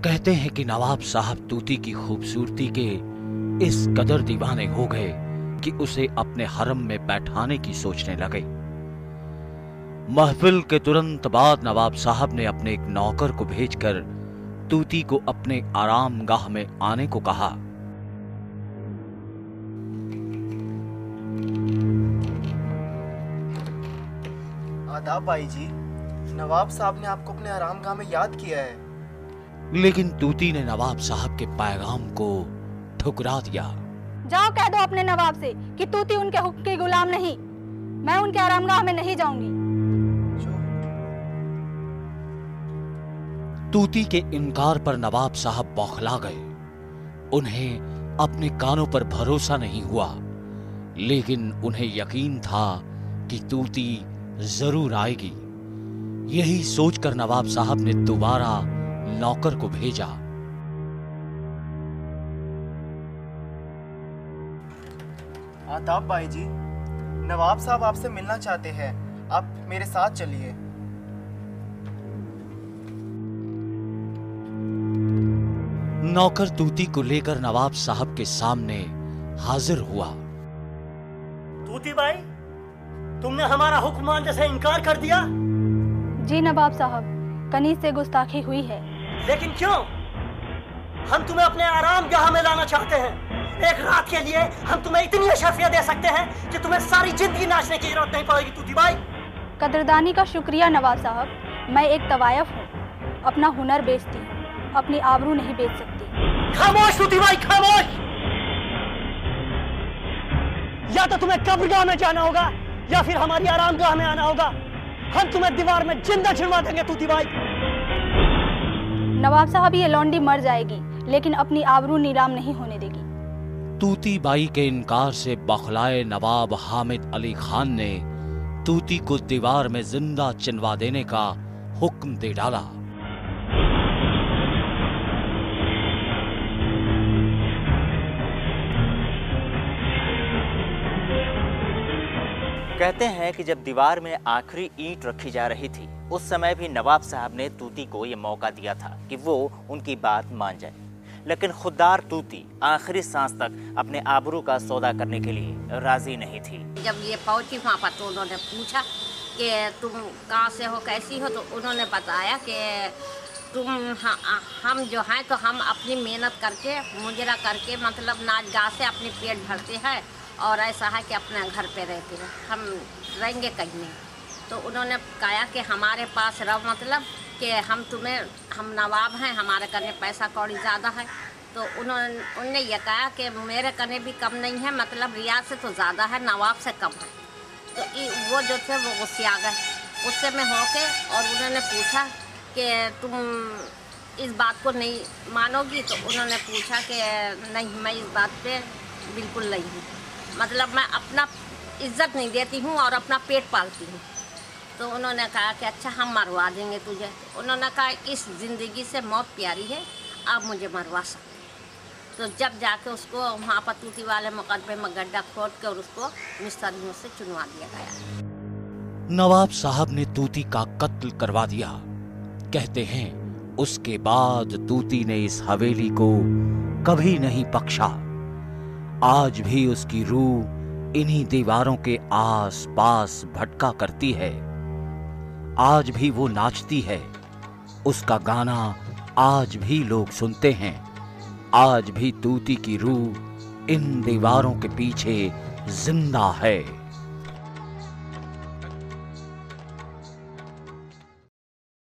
कहते हैं कि नवाब साहब तूती की खूबसूरती के इस कदर दीवाने हो गए कि उसे अपने हरम में बैठाने की सोचने लगे। महफिल के तुरंत बाद नवाब साहब ने अपने एक नौकर को भेजकर तूती को अपने आरामगाह में आने को कहा। आदाब भाई जी, नवाब साहब ने आपको अपने आरामगाह में याद किया है। लेकिन तूती ने नवाब साहब के पैगाम को ठुकरा दिया। जाओ कह दो अपने नवाब से कि तूती उनके हुक्म की गुलाम नहीं, मैं उनके आरामगाह में नहीं जाऊंगी। तूती के इनकार पर नवाब साहब बौखला गए। उन्हें अपने कानों पर भरोसा नहीं हुआ, लेकिन उन्हें यकीन था कि तूती जरूर आएगी। यही सोचकर नवाब साहब ने दोबारा नौकर को भेजा। आदाब भाई जी, नवाब साहब आपसे मिलना चाहते हैं, आप मेरे साथ चलिए। नौकर तूती को लेकर नवाब साहब के सामने हाजिर हुआ। तूती भाई, तुमने हमारा हुक्म मानने से इनकार कर दिया? जी नवाब साहब, कनीज से गुस्ताखी हुई है। लेकिन क्यों? हम तुम्हें अपने आरामगाह में लाना चाहते हैं। एक रात के लिए हम तुम्हें इतनी अशरफियत दे सकते हैं कि तुम्हें सारी जिंदगी नाचने की जरूरत नहीं पड़ेगी। तूती भाई, कदरदानी का शुक्रिया नवाब साहब, मैं एक तवायफ हूँ, अपना हुनर बेचती हूँ, अपनी आबरू नहीं बेच सकती। खामोश तूती भाई, खामोश। या तो तुम्हें कब्रगाह में जाना होगा या फिर हमारी आरामगाह में आना होगा। हम तुम्हें दीवार में जिंदा छिड़वा देंगे तूती भाई। नवाब साहब, ये लौंडी मर जाएगी लेकिन अपनी आबरू नीलाम नहीं होने देगी। तूती बाई के इनकार से बौखलाए नवाब हामिद अली खान ने तूती को दीवार में जिंदा चिनवा देने का हुक्म दे डाला। कहते हैं कि जब दीवार में आखिरी ईंट रखी जा रही थी, उस समय भी नवाब साहब ने तूती को ये मौका दिया था कि वो उनकी बात मान जाए। लेकिन खुददार तूती आखिरी सांस तक अपने आबरू का सौदा करने के लिए राजी नहीं थी। जब ये पहुंची वहाँ पर तो उन्होंने पूछा कि तुम कहाँ से हो, कैसी हो, तो उन्होंने बताया कि हम जो हैं तो हम अपनी मेहनत करके मुजरा करके मतलब नाच गा से अपने पेट भरते हैं और ऐसा है कि अपने घर पे रहते हैं, हम रहेंगे कहीं नहीं। तो उन्होंने कहा कि हमारे पास रहो, मतलब कि हम नवाब हैं, हमारे करने पैसा कौड़ी ज़्यादा है। तो उन्होंने ये कहा कि मेरे करने भी कम नहीं है, मतलब रियाज से तो ज़्यादा है, नवाब से कम है। तो वो जो थे वो गुस्से आ गए, गुस्से में होके और उन्होंने पूछा कि तुम इस बात को नहीं मानोगी? तो उन्होंने पूछा कि नहीं, मैं इस बात पे बिल्कुल नहीं हूँ, मतलब मैं अपना इज्जत नहीं देती हूँ और अपना पेट पालती हूँ। तो उन्होंने कहा कि अच्छा, हम मरवा देंगे तुझे। उन्होंने कहा इस ज़िंदगी से मौत प्यारी है, आप मुझे मरवा सकते। तो जब जाके उसको वहाँ पर तूती वाले मुकदमे में गड्ढा खोद के और उसको मिस्त्रियों से चुनवा दिया गया। नवाब साहब ने तूती का कत्ल करवा दिया। कहते हैं उसके बाद तूती ने इस हवेली को कभी नहीं बख्शा। आज भी उसकी रूह इन्हीं दीवारों के आस पास भटका करती है। आज भी वो नाचती है, उसका गाना आज भी लोग सुनते हैं। आज भी तूती की रूह इन दीवारों के पीछे जिंदा है।